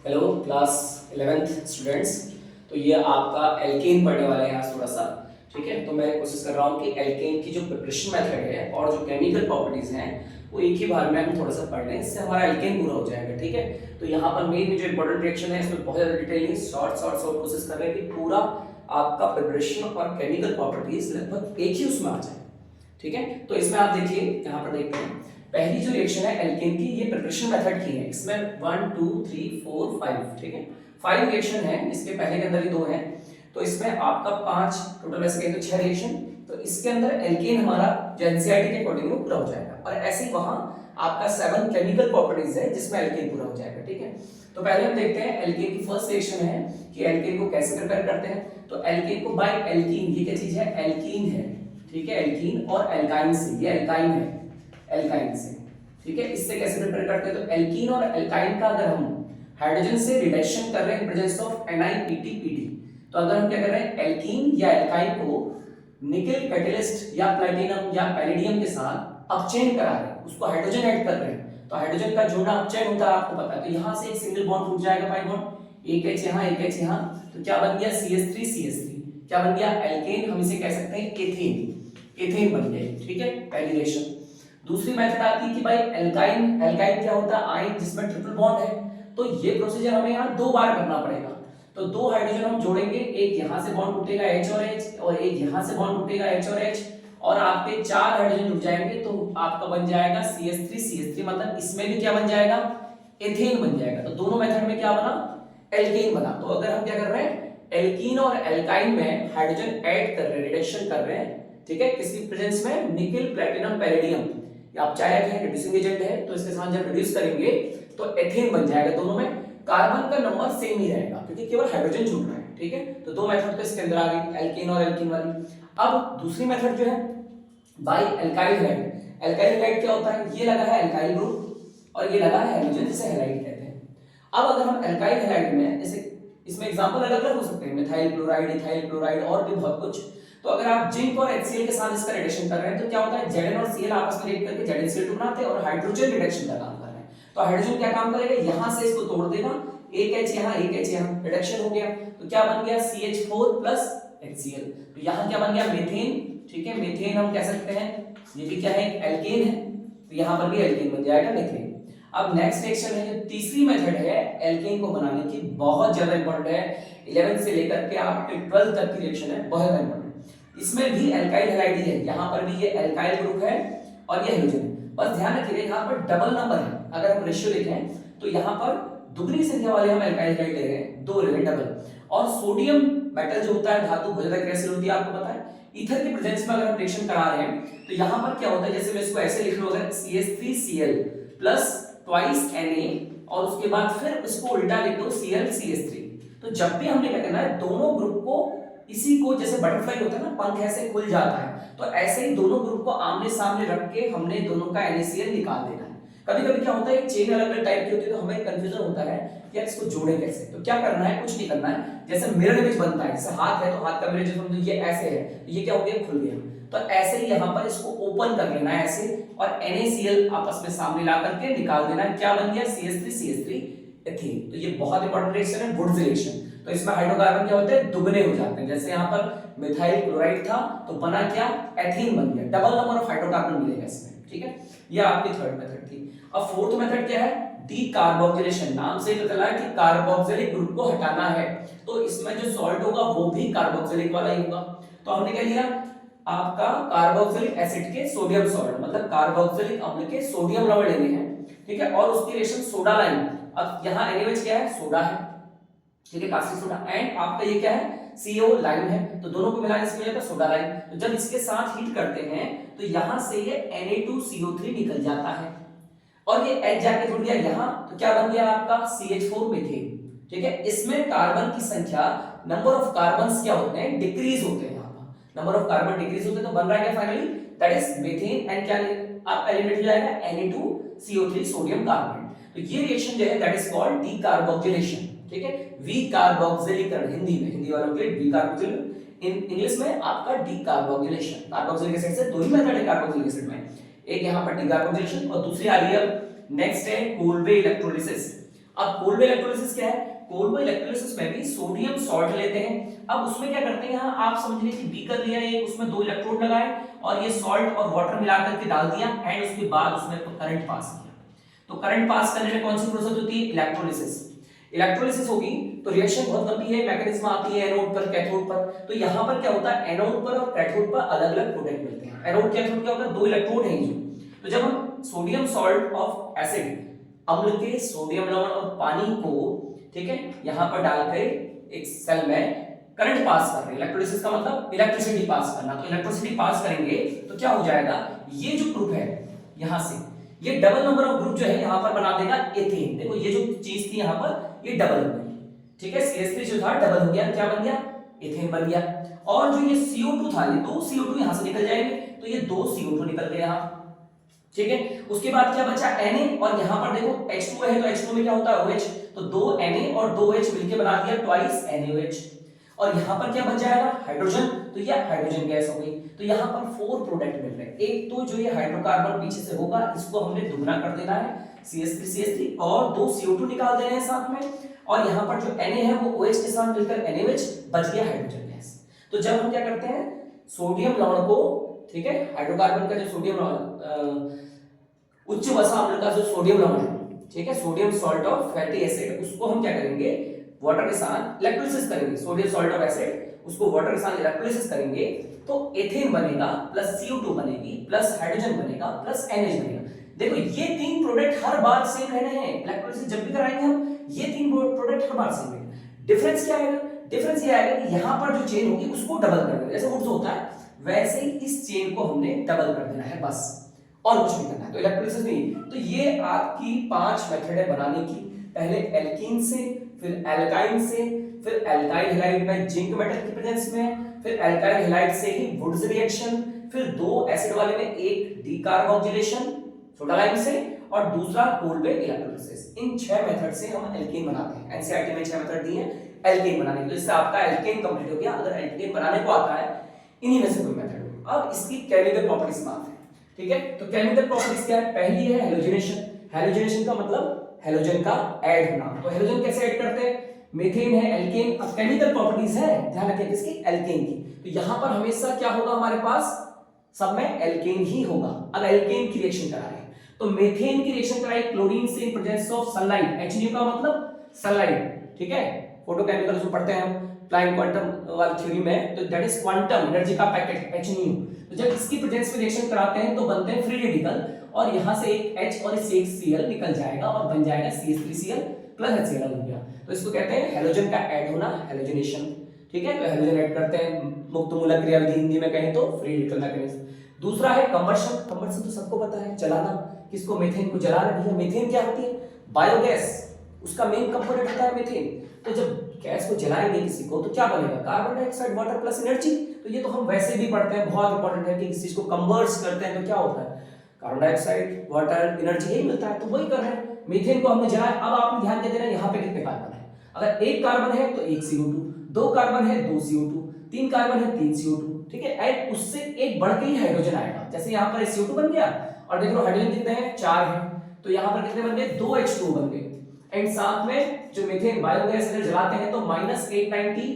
Hello class 11th students. तो ये आपका एल्केन पढ़ने वाला है आज थोड़ा सा। ठीक है, तो मैं कोशिश कर रहा हूँ कि एल्केन की जो प्रिपरेशन मेथड है और जो केमिकल प्रॉपर्टीज हैं वो एक ही बार में हम थोड़ा सा पढ़ लें, इससे हमारा एल्केन पूरा हो जाएगा। ठीक है, तो यहाँ पर मेन जो इंपॉर्टेंट रिएक्शन है इसमें बहुत ज़्यादा डिटेलिंग शॉर्ट कोशिश कर रहे हैं कि पूरा आपका प्रिपरेशन और केमिकल प्रॉपर्टीज लगभग एक ही उसमें आ जाए। ठीक है, तो इसमें आप देखिए, यहाँ पर देखते हैं पहली जो रिएक्शन है एल्केन की, ये प्रिपरेशन मेथड की है। इसमें 1 2 3 4 5, ठीक है, 5 रिएक्शन है। इसके पहले के अंदर ही 2 है, तो इसमें आपका 5 टोटल वैसे कहें तो 6 रिएक्शन। तो इसके अंदर एल्केन हमारा जो एनसीईआरटी के अकॉर्डिंग वो पूरा हो जाएगा, और ऐसे ही वहां आपका 7 केमिकल प्रॉपर्टीज है जिसमें एल्केन पूरा हो जाएगा। ठीक है, तो पहले हम देखते हैं एल्केन की फर्स्ट रिएक्शन है कि एल्केन को कैसे प्रिपेयर करते हैं। तो एल्केन को बाय एल्कीन, ये क्या चीज है, एल्कीन है। ठीक है, एल्कीन और एल्काइन से, ये एल्काइन है, एल्काइन से। ठीक है, इससे कैसे प्रिपेयर करते हैं, तो एल्कीन और एल्काइन का अगर हम हाइड्रोजन से रिडक्शन कर रहे हैं इन प्रेजेंस ऑफ NiPt, तो अगर हम क्या कर रहे हैं, एल्कीन या एल्काइन को निकल कैटलिस्ट या प्लैटिनम या पैलेडियम के साथ अपचेन करा रहे हैं, उसको हाइड्रोजन ऐड कर रहे हैं, तो हाइड्रोजन का जोड़ा अपचेन होता है, आपको पता है। तो यहां से एक सिंगल बॉन्ड टूट जाएगा, पाई बॉन्ड, एक H यहां एक H यहां, तो क्या बन गया, CH3 क्या बन गया, एल्केन। हम इसे कह सकते हैं एथेन, एथेन बन गया। ठीक है, पहली रिएक्शन। दूसरी मेथड आती है कि भाई एल्काइन, एल्काइन क्या होता है, आयन जिसमें ट्रिपल बॉन्ड है। तो ये प्रोसीजर हमें यहाँ 2 बार करना पड़ेगा। तो 2 हाइड्रोजन हम जोड़ेंगे, एक यहाँ से बॉन्ड टूटेगा H और H, और एक यहाँ से बॉन्ड टूटेगा H और H, और आपके 4 हाइड्रोजन जुड़ जाएंगे, तो आपका बन जाएगा CH3 मतलब इसमें भी क्या बन जाएगा, एथेन बन जाएगा। तो दोनों मेथड में क्या बना, एल्केन बना। तो अगर हम क्या कर रहे हैं, एल्कीन और एल्काइन में हाइड्रोजन ऐड कर रहे हैं, रिडक्शन कर रहे हैं। ठीक है, किसकी प्रेजेंस में, निकल प्लैटिनम पैलेडियम, आप चाहे है रिड्यूसिंग एजेंट है, तो इसके साथ जब रिड्यूस करेंगे तो एथेन बन जाएगा। दोनों में कार्बन का नंबर सेम ही रहेगा क्योंकि केवल हाइड्रोजन जुड़ रहा है। ठीक है, तो 2 मेथड तो इसके अंदर आ गई, एल्केन और एल्कीन वाली। अब दूसरी मेथड जो है by alkyl halide. Alkyl halide क्या होता है, ये लगा है एल्काइल ग्रुप और ये लगा है हाइड्रोजन, जिसे हैलाइड कहते हैं। अब अगर हम एल्काइल हैलाइड में, जैसे इसमें एग्जांपल अलग अलग हो सकते हैं, मिथाइल क्लोराइड, इथाइल क्लोराइड और भी बहुत कुछ। तो अगर आप जिंक और HCl के साथ इसका रिडक्शन कर रहे हैं तो क्या होता है, Zn और Cl आपस में रिएक्ट करके ZnCl2 बनाते हैं और हाइड्रोजन रिडक्शन का काम कर रहे हैं। तो हाइड्रोजन क्या काम करेगा, यहां से इसको तोड़ देगा, एक H यहां एक H यहां, रिडक्शन हो गया, तो क्या बन गया, CH4 HCl। तो यहां क्या बन गया, मीथेन। ठीक है, मीथेन हम कह सकते हैं, ये भी क्या है, एल्केन है, तो यहां पर भी एल्केन बन जाएगा, मीथेन। अब नेक्स्ट रिएक्शन है, जो तीसरी मेथड है एल्केन को बनाने की, बहुत ज्यादा इंपॉर्टेंट है, 11th से लेकर के आपके 12th तक की रिएक्शन है, बहुत ज्यादा इंपॉर्टेंट। इसमें भी एल्काइल हैलाइड है, यहाँ पर भी ये एल्काइल ग्रुप है और ये हाइड्रोजन है। बस ध्यान रखिएगा यहाँ पर डबल नंबर है, अगर हम रेशियो देखें तो यहाँ पर दुगनी संख्या वाले हम एल्काइल हैलाइड ले रहे हैं, 2 ले रहे हैं डबल। और सोडियम मेटल जो होता है, धातु बहुत ज्यादा क्रियाशील होती है, आपको पता है। ईथर की प्रेजेंस में अगर हम रिएक्शन करा रहे हैं तो यहाँ पर क्या होता है, जैसे मैं इसको ऐसे लिख लूं, अगर CH3Cl प्लस ट्वाइस Na, और उसके बाद फिर इसको उल्टा लिख दो ClCH3। तो जब भी हमने क्या करना है, दोनों ग्रुप को, इसी को जैसे बटरफ्लाई होता है ना, पंख ऐसे खुल जाता है, तो ऐसे ही दोनों ग्रुप को आमने सामने रख के हमने दोनों का NaCl निकाल देना है। कभी कभी क्या होता है, चेन अलग अलग टाइप की होती है, तो हमें कंफ्यूजन होता है कि यार इसको जोड़े कैसे। तो क्या करना है, कुछ नहीं करना है, जैसे मिरर इमेज बनता है, जैसे हाथ है तो हाथ का मिरर, जैसे ये ऐसे है तो ये क्या हो गया, खुल गया। तो ऐसे ही यहाँ पर इसको ओपन कर लेना है ऐसे, और NaCl आपस में सामने ला करके निकाल देना है, क्या बन गया, CH3 एथेन। तो ये बहुत इंपॉर्टेंट रिएक्शन है, वुड्स रिएक्शन। तो इसमें हाइड्रोकार्बन क्या होते हैं, दुगने हो जाते हैं। जैसे यहाँ पर मिथाइल क्लोराइड था तो बना क्या, एथेन बन गया, डबल नंबर ऑफ हाइड्रोकार्बन मिलेगा इसमें। ठीक है, ये आपकी थर्ड मेथड थी। अब फोर्थ मेथड क्या है, डीकार्बोक्सिलेशन। नाम से पता चला कि कार्बोक्सिलिक ग्रुप को हटाना है, तो इसमें जो सॉल्ट होगा वो भी कार्बोक्सिलिक वाला ही होगा। तो हमने क्या लिया, आपका कार्बोक्सिलिक एसिड के सोडियम सॉल्ट, मतलब कार्बोक्सिलिक अम्ल के सोडियम लवण लेने हैं। ठीक है, और उसकी रिएक्शन सोडा लाइम। अब यहाँ NaOH क्या है, सोडा है, ठीक है, कास्टिक सोडा, एंड आपका ये क्या है, CO लाइम है, तो दोनों को मिलाने से मिलेगा सोडा लाइम। तो जब इसके साथ हीट करते हैं तो यहां से ये Na2CO3 निकल जाता है, और ये H जाके जुड़ गया यहां, तो क्या बन गया आपका CH4 मीथेन। ठीक है, इसमें कार्बन की संख्या, नंबर ऑफ कार्बन्स क्या होते हैं, डिक्रीज होते हैं। यहाँ पर नंबर ऑफ कार्बन डिक्रीज होते हैं, तो बन रहा है क्या finally, that is methane, and क्या आपका एलिमेंट हो जाएगा, Na2CO3 सोडियम कार्बोनेट। तो ये रिएक्शन जो है दैट इज कॉल्ड डीकार्बोक्सिलेशन। ठीक है, विकार्बोक्सिलीकरण, हिंदी में, हिंदी वालों के लिए विकार्बोक्सिलेशन, इंग्लिश में आपका डीकार्बोक्सिलेशन। कार्बोक्सिलिक एसिड से 2 ही मेथड है कार्बोक्सिलिक एसिड में, एक यहाँ पर डीकार्बोक्सिलेशन और दूसरी आ रही है नेक्स्ट है कोल्बे इलेक्ट्रोलिसिस। अब कोल्बे इलेक्ट्रोलिसिस क्या है? कोल्बे इलेक्ट्रोलिसिस में भी सोडियम सॉल्ट लेते हैं। अब उसमें क्या करते हैं, यहाँ आप समझ लीजिए बीकर लिया एक, उसमें 2 इलेक्ट्रोड लगाए और ये सॉल्ट और वाटर मिला करके डाल दिया एंड उसके बाद उसमें करंट पास किया। तो करंट पास करने में कौन सी प्रोसेस होती है? इलेक्ट्रोलिसिस। इलेक्ट्रोलिसिस होगी तो रिएक्शन बहुत लंबी है, मैकेनिज्म आती है एनोड पर कैथोड पर। तो यहाँ पर क्या होता है, एनोड पर और कैथोड पर अलग अलग प्रोडक्ट मिलते हैं। एनोड कैथोड क्या होता है, 2 इलेक्ट्रोड हैं जो। तो जब हम सोडियम सॉल्ट ऑफ एसिड, अम्ल के सोडियम लवण और पानी को, ठीक है, यहाँ पर डालकर एक सेल में करंट पास कर रहे हैं। इलेक्ट्रोलिसिस का मतलब इलेक्ट्रिसिटी पास करना। तो इलेक्ट्रिसिटी पास करेंगे तो क्या हो जाएगा, ये जो ग्रुप है यहां से, ये डबल नंबर ऑफ ग्रुप जो है यहां पर बना देगा एथेन। देखो ये जो चीज थी यहां पर ये डबल हो गई, ठीक है, CH3 जो था डबल हो गया, क्या बन गया, एथेन बन गया। और जो ये CO2 था, ये 2 CO2 यहां से निकल जाएंगे, तो ये 2 CO2 निकल गए यहां, ठीक है। उसके बाद क्या बचा, Na, और यहां पर देखो H2 है तो H2 में क्या होता है, OH, तो 2 Na और 2 OH मिलके बना दिया ट्वाइस NaOH। और यहां पर क्या बच जाएगा, हाइड्रोजन, तो यह हाइड्रोजन गैस हो गई। तो यहां पर 4 प्रोडक्ट मिल रहे हैं। एक तो जो ये हाइड्रोकार्बन पीछे से होगा, इसको हमने दुगना कर देना है, CH3 और 2 CO2 निकाल देने हैं साथ में, और यहां पर जो Na है वो OH के साथ मिलकर NaOH, बच गया हाइड्रोजन गैस। तो जब हम क्या करते हैं, सोडियम लवण को, ठीक है, हाइड्रोकार्बन का जो सोडियम उच्च वसा अम्ल का जो सोडियम लवण है, ठीक है, sodium salt of fatty acid, उसको हम क्या करेंगे, वाटर के साथ इलेक्ट्रोलिसिस करेंगे। सोडियम सॉल्ट ऑफ एसिड, उसको वाटर के साथ इलेक्ट्रोलिसिस करेंगे तो एथेन बनेगा प्लस CO2 बनेगी प्लस हाइड्रोजन बनेगा प्लस NH बनेगा। देखो ये 3 प्रोडक्ट हर बार सेम रहने हैं, इलेक्ट्रोलिसिस जब भी कराएंगे हम, ये 3 प्रोडक्ट हर बार सेम रहेंगे। डिफरेंस क्या आएगा, डिफरेंस ये आएगा कि यहां पर जो चेन होगी उसको डबल कर देना, जैसे वुड्स होता है वैसे ही इस चेन को हमने डबल कर देना है, बस, और कुछ नहीं करना है। तो इलेक्ट्रोलिसिस नहीं। तो ये आपकी 5 मेथड है बनाने की, पहले एल्कीन से, फिर एल्काइन से, फिर एल्काइल हैलाइड में जिंक मेटल की प्रेजेंस में, फिर एल्काइल हैलाइड से ही वुड्स रिएक्शन, फिर 2 एसिड वाले में एक डीकार्बोक्सिलेशन सोडा लाइम से, और दूसरा कोल्बे इलेक्ट्रोलिसिस। इन 6 मेथड से हम एल्केन बनाते हैं। एनसीईआरटी में 6 मेथड दिए हैं एल्केन बनाने के। तो इससे आपका एल्केन कंप्लीट हो गया। अगर एल्केन बनाने को आता है, इन्हीं में से कोई मेथड हो। अब इसकी केमिकल प्रॉपर्टीज मानते हैं, ठीक है। तो केमिकल प्रॉपर्टीज क्या है, पहली है हैलोजिनेशन। हैलोजिनेशन का मतलब हैलोजन का ऐड होना। तो हैलोजन कैसे ऐड करते हैं, मीथेन है, एल्केन। अब केमिकल प्रॉपर्टीज है, ध्यान रखिए किसकी, एल्केन की। तो यहां पर हमेशा क्या होगा, हमारे पास सब में एल्केन ही होगा। अब एल्केन की रिएक्शन करा रहे हैं तो मीथेन की रिएक्शन कराई क्लोरीन से in presence of sunlight. HNO का मतलब सनलाइट, ठीक है, फोटोकेमिकल जो पढ़ते हैं हम प्लांक क्वांटम वाली थ्योरी में, तो दैट इज क्वांटम एनर्जी का पैकेट HNO। तो जब इसकी प्रेजेंस में रिएक्शन कराते हैं तो बनते हैं फ्री रेडिकल, और यहां से एक H और इससे एक Cl निकल जाएगा और बन जाएगा CH3Cl प्लस HCl हो गया। तो इसको कहते हैं हैलोजन का ऐड होना, हैलोजिनेशन, ठीक है। तो हैलोजन ऐड करते हैं मुक्त मूलक क्रिया विधि, हिंदी में कहें तो फ्री रेडिकल मैकेनिज्म। दूसरा है कंबशन। कंबशन तो सबको पता है, जलाना। किसको, मीथेन को जला रहे हैं। मीथेन क्या होती है, बायोगैस, उसका मेन कंपोनेंट होता है मीथेन। तो जब गैस को जलाएंगे किसी को तो क्या बनेगा, carbon dioxide, water plus energy. तो ये तो हम वैसे भी पढ़ते हैं, बहुत इंपॉर्टेंट है कि किसी चीज को कंबर्स करते हैं तो क्या होता है, कार्बन डाइऑक्साइड, वाटर, एनर्जी, यही मिलता है। तो वही कर रहे हैं, मीथेन को हमने जलाया। अब आपने ध्यान दे देना यहाँ पे कितने कार्बन है। अगर एक कार्बन है तो एक CO2, 2 कार्बन है 2 CO2, 3 कार्बन है 3 CO2, ठीक है। एंड उससे एक बढ़ के ही हाइड्रोजन आएगा। जैसे यहाँ पर CO2 बन गया, और देख लो हाइड्रोजन कितने हैं, 4 हैं, तो यहाँ पर कितने बन गए, 2 H2 बन गए। एंड साथ में जो मीथेन बायोगैस अगर जलाते हैं तो -890